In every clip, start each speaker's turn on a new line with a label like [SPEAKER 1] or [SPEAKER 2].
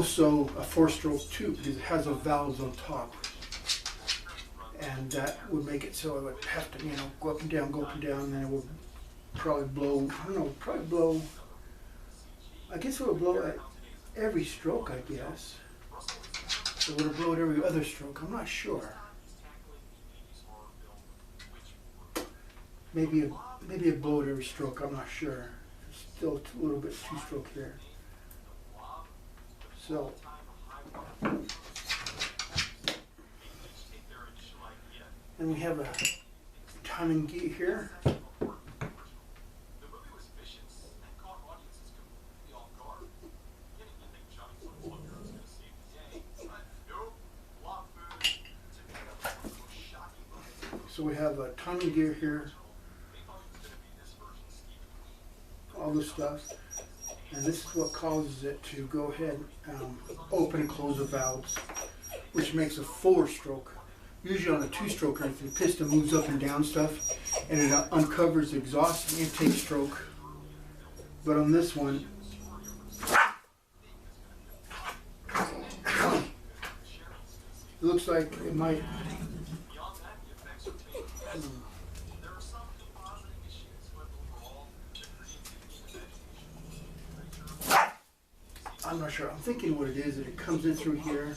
[SPEAKER 1] Also a 4-stroke too, because it has those valves on top, and that would make it so it would have to, you know, go up and down, and then it would probably blow. I don't know, probably blow. I guess it would blow at every stroke. I guess it would have blown every other stroke. I'm not sure. Maybe it blow at every stroke. I'm not sure. It's still a little bit 2-stroke here. So. And we have a timing gear here. So we have a timing gear here. All this stuff. And this is what causes it to go ahead and open and close the valves, which makes a 4-stroke. Usually on a 2-stroker, the piston moves up and down stuff, and it uncovers the exhaust and intake stroke. But on this one, it looks like it might. I'm not sure. I'm thinking what it is, that it comes in through here.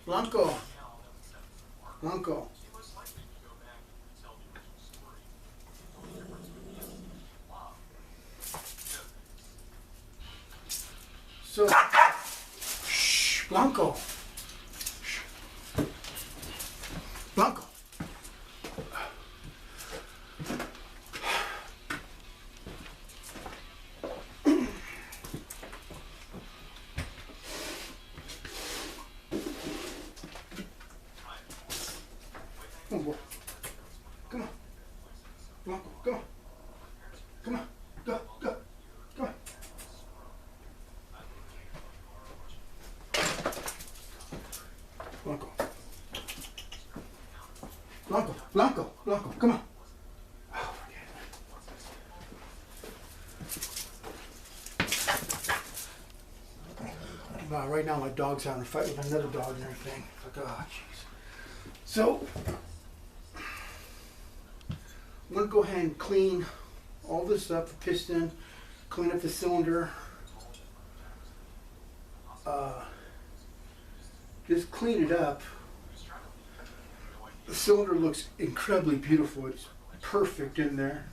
[SPEAKER 1] Blanco. So, shh, Blanco. Shh. Blanco. Come on. Blanco, come on. Come on. Go. Come on. Blanco, come on. Oh, okay. Right now my dog's having a fight with another dog and everything. It's like, oh, jeez. So, I'm going to go ahead and clean all this up, the piston, clean up the cylinder. Just clean it up. The cylinder looks incredibly beautiful. It's perfect in there.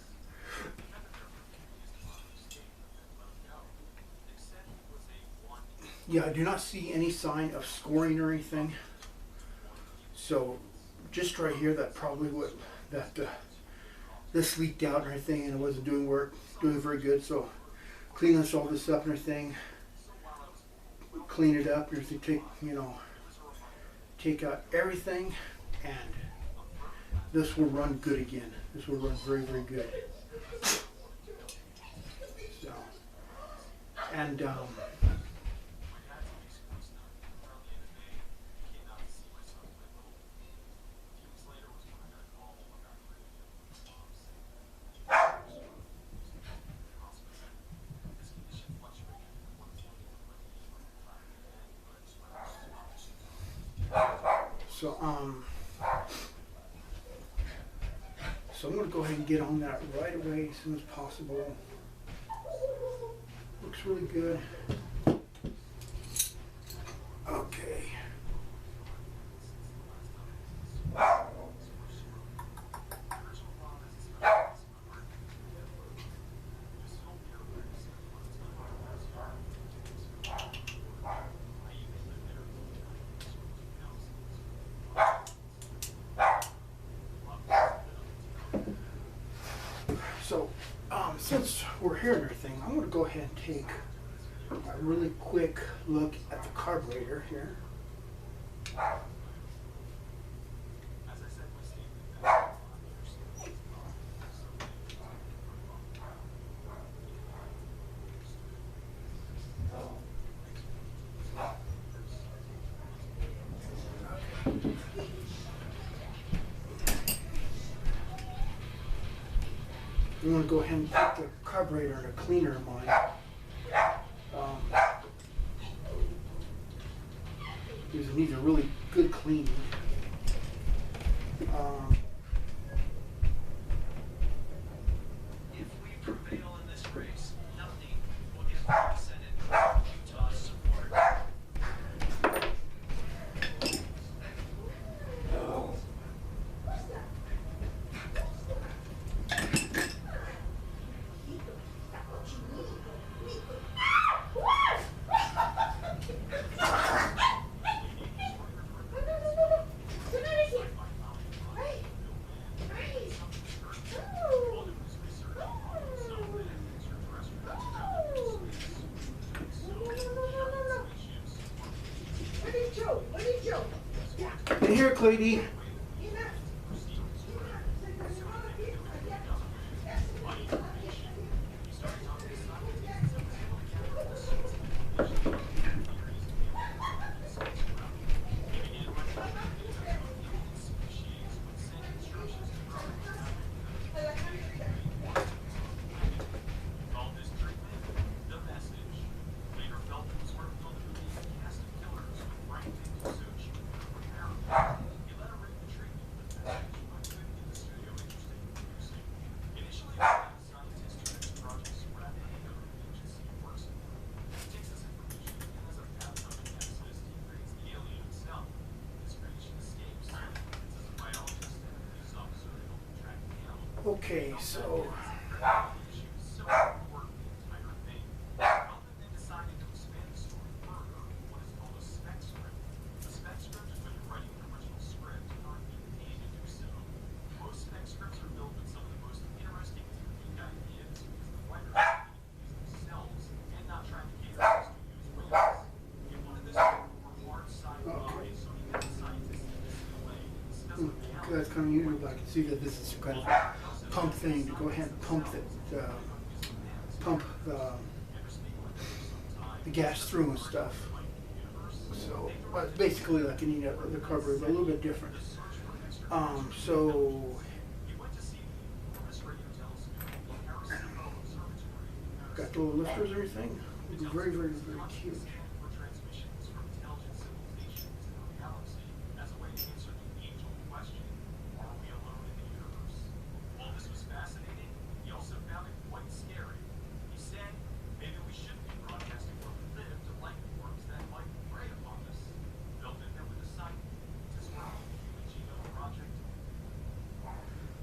[SPEAKER 1] Yeah, I do not see any sign of scoring or anything. So just right here, that probably would, this leaked out and everything, and it wasn't doing very good. So clean all this up and everything, clean it up and everything, take out everything, and this will run good again. This will run very, very good. So, and so I'm going to go ahead and get on that right away as soon as possible. Looks really good. Okay. So, since we're here and everything, I'm going to go ahead and take a really quick look at the carburetor here. I'm going to go ahead and put the carburetor in a cleaner of mine. Because it needs a really good cleaning.
[SPEAKER 2] If we prevail in this race, nothing will get represented from Utah's support.
[SPEAKER 1] In here, Clady. Okay, so that's kind of unusual, but I can see that this is some kind of pump thing to go ahead and pump the gas through and stuff. So but basically like any other carburetor, but a little bit different. So got the little lifters and everything. Very, very, very cute.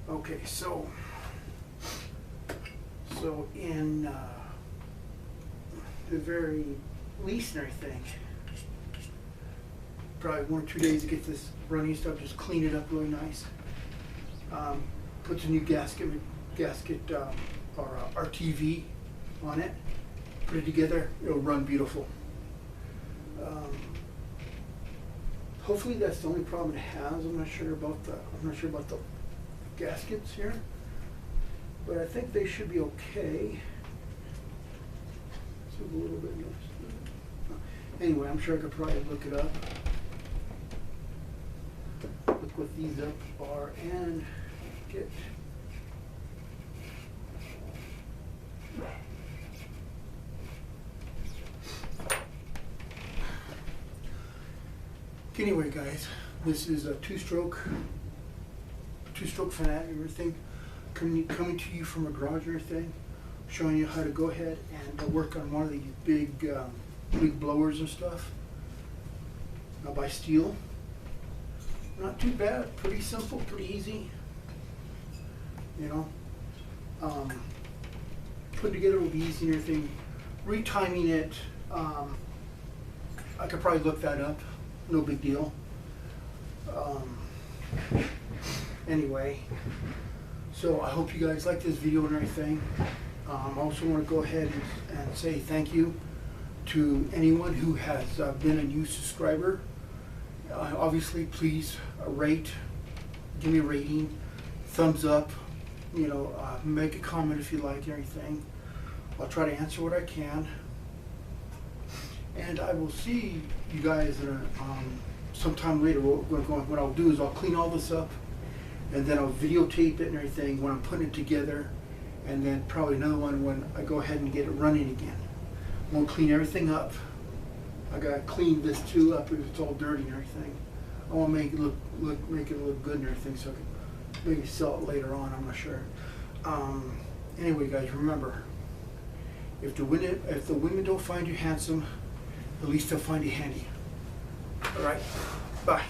[SPEAKER 1] Okay, so in the very least and everything, probably 1 or 2 days to get this running stuff, just clean it up really nice. Put some new gasket or RTV on it. Put it together, it'll run beautiful. Hopefully that's the only problem it has. I'm not sure about the gaskets here, but I think they should be okay. So a little bit anyway, I'm sure I could probably look it up. Look what these ups are and get anyway, guys, this is a two-stroke Fanatic and everything coming to you from a garage or everything, showing you how to go ahead and work on one of these big blowers and stuff by Stihl. Not too bad, pretty simple, pretty easy. You know, putting together will be easy and everything. Retiming it, I could probably look that up. No big deal. Anyway, so I hope you guys like this video and everything. I also want to go ahead and say thank you to anyone who has been a new subscriber. Obviously, please rate, give me a rating, thumbs up, you know, make a comment if you like everything. I'll try to answer what I can. And I will see you guys sometime later. What I'll do is I'll clean all this up, and then I'll videotape it and everything when I'm putting it together, and then probably another one when I go ahead and get it running again. I'm gonna clean everything up. I gotta clean this too up if it's all dirty and everything. I wanna make it make it look good and everything, so I can maybe sell it later on. I'm not sure. Anyway, guys, remember, if the women don't find you handsome, at least they'll find you handy. All right, bye.